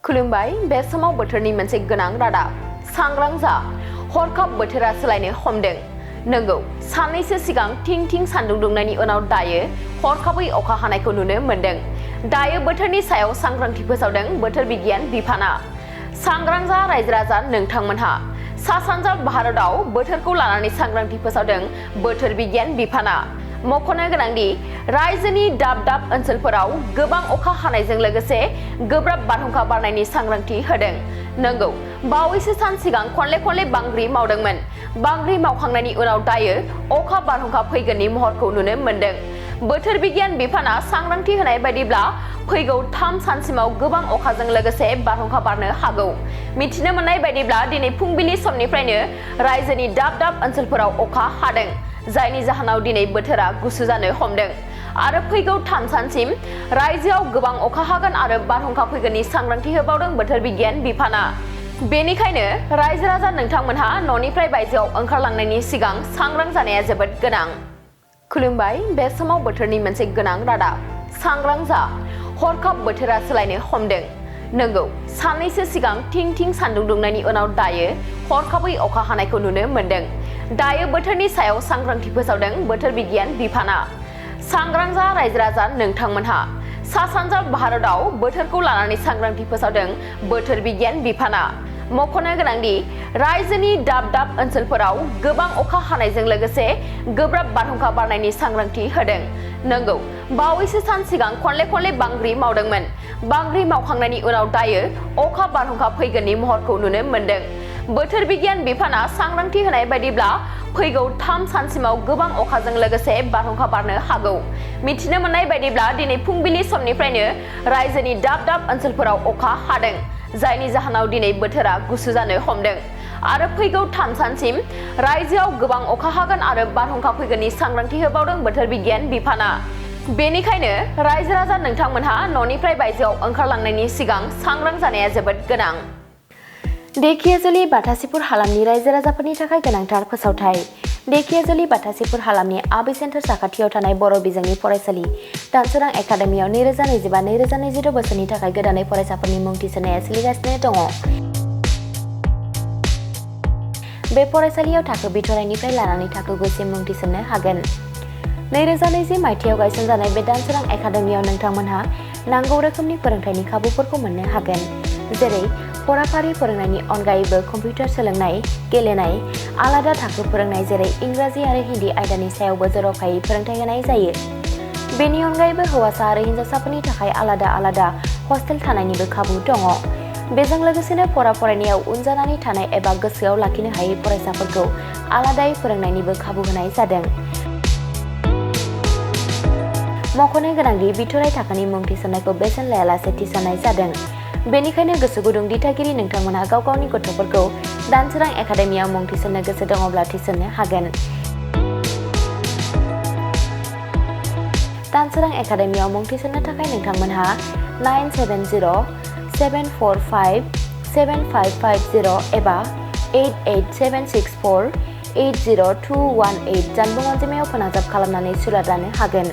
खुलुमबाय बे समाव बोथोरनि मोनसे गोनां रादाब सांग्रां जा हरखाब बोथोरा सोलायनो हमदों नंगौ साननैसो सिगां थिं सान्दुं दुंनायनि उनाव दायो हरखाबै अखा हानायखौ नुनो मोनदों दायो बोथोरनि सायाव सांग्रांथि फोसावदों बोथोर बिगियान बिफाना सांग्रां जा रायजो राजा नोंथांमोनहा सा सानजा भारतआव बोथोरखौ लानानै सांग्रांथि फोसावदों बोथोर बिगियान बिफाना मख'नो गोनांदि रायजोनि दाब ओनसोलफोराव गोबां अखा हानायजों लोगोसे गोब्राब बारहुंखा बारनायनि सांग्रांथि होदों नंगौ बावैसो सान सिगां खनले बांग्रि मावदोंमोन बांग्रि मावखांनायनि उनाव दायो अखा बारहुंखा फैगोननि महरखौ नुनो मोनदों बोथोर बिगियान बिफाना सांग्रांथि होनाय बायदिब्ला फैगौ 3 सानसिमाव गोबां अखाजों लोगोसे बारहुंखा बारनो हागौ मिथिनो मोननाय बायदिब्ला दिनै फुंबिलि समनिफ्रायनो रायजोनि दाब ओनसोलफोराव अखा हादों जायनि जाहोनाव दिनै बोथोरा गुसु जानो हमदों आरो फैगौ 3 सानसिम रायजोआव गोबां अखा हागोन आरो बारहुंखा फैगोननि सांग्रांथि होबावदों बोथोर बिगियान बिफाना बेनिखायनो रायजो राजा नोंथांमोनहा न'निफ्राय बायजोआव ओंखारलांनायनि सिगां सांग्रां जानाया जोबोद गोनां खुलुमबाय बे समाव बोथोरनि मोनसे गोनां रादाब सांग्रां जा हरखाब बोथोरा सोलायनो हमदों नंगौ साननैसो सिगां थिं सान्दुं दुंनायनि उनाव दायो हरखाबै अखा हानायखौ नुनो मोनदों दायो बोथोरनि सायाव सांग्रांथि फोसावदों बोथोर बिगियान बिफाना सांग्रां जा रायजो राजा नोंथांमोनहा सा सानजा भारतआव बोथोरखौ लानानै सांग्रांथि फोसावदों बोथोर बिगियान बिफाना मख'नो गोनांदि रायजोनि दाब ओनसोलफोराव गोबां अखा हानायजों लोगोसे गोब्राब बारहुंखा बारनायनि सांग्रांथि होदों नंगौ बावैसो सान सिगां खनले बांग्रि मावदोंमोन बांग्रि मावखांनायनि उनाव दायो अखा बारहुंखा फैगोननि महरखौ नुनो मोनदों बोथोर बिगियान बिफाना सांग्रांथि होनाय बायदिब्ला फैगौ 3 सानसिमाव गोबां अखाजों लोगोसे बारहुंखा बारनो हागौ मिथिनो मोननाय बायदिब्ला दिनै फुंबिलि समनिफ्रायनो रायजोनि दाब ओनसोलफोराव अखा हादों जायनि जाहोनाव दिनै बोथोरा गुसु जानो हमदों आरो फैगौ 3 सानसिम रायजोआव गोबां अखा हागोन आरो बारहुंखा फैगोननि सांग्रांथि होबावदों बोथोर बिगियान बिफाना बेनिखायनो रायजो राजा नोंथांमोनहा न'निफ्राय बायजोआव ओंखारलांनायनि सिगां सांग्रां जानाया जोबोद गोनां धेकियाजुलि बाथासिपुर हालामनि रायजो राजाफोरनि थाखाय गोनांथार फोसावथाय धेकियाजुलि बाथासिपुर हालामनि आबै सेन्टार साखाथियाव थानाय बर' बिजोंनि फरायसालि दानसोरां एकाडेमियाव 2025-2026 बोसोरनि थाखाय गोदानै फरायसाफोरनि मुं थिसननाया सोलिगासिनो दङ बे फरायसालियाव थाखो बिथराइनिफ्राय लानानै थाखो 9सिम मुं थिसननो हागोन 2020 मायथाइयाव गायसनजानाय बे दानसोरां एकाडेमियाव नोंथांमोनहा नांगौ रोखोमनि फोरोंथायनि खाबुफोरखौ मोननो हागोन जेरै फराफारि फोरोंनायनि अनगायैबो कम्पिउटार सोलोंनाय गेलेनाय आलादा थाखो फोरोंनाय जेरै इंराजि आरो हिन्दी आयदानि सायावबो जर'खायै फोरोंथाय होनाय जायो बेनि अनगायैबो हौवासा आरो हिन्जावसाफोरनि थाखाय आलादा हस्टेल थानायनिबो खाबु दङ बेजों लोगोसेनो फरायनायाव उन जानानै थानाय एबा गोसोआव लाखिनो हायै फरायसाफोरखौ आलादायै फोरोंनायनिबो खाबु होनाय जादों मख'नो गोनांदि बिथराइ थाखोनि मुं थिसननायखौ बेसेन लायालासे थिसननाय जादों बेनिखायनो गोसो गुदुं दिथागिरि नोंथांमोनहा गावनि गथ'फोरखौ दानसोरां एकाडेमियाव मुं थिसननो गोसो दङब्ला थिसननो हागोन दानसोरां एकाडेमियाव मुं थिसननो थाखाय नोंथांमोनहा 9704457550 एबा 88764802118 जानबुं अनजिमायाव फोनांजाब खालामनानै सुलाद लानो हागोन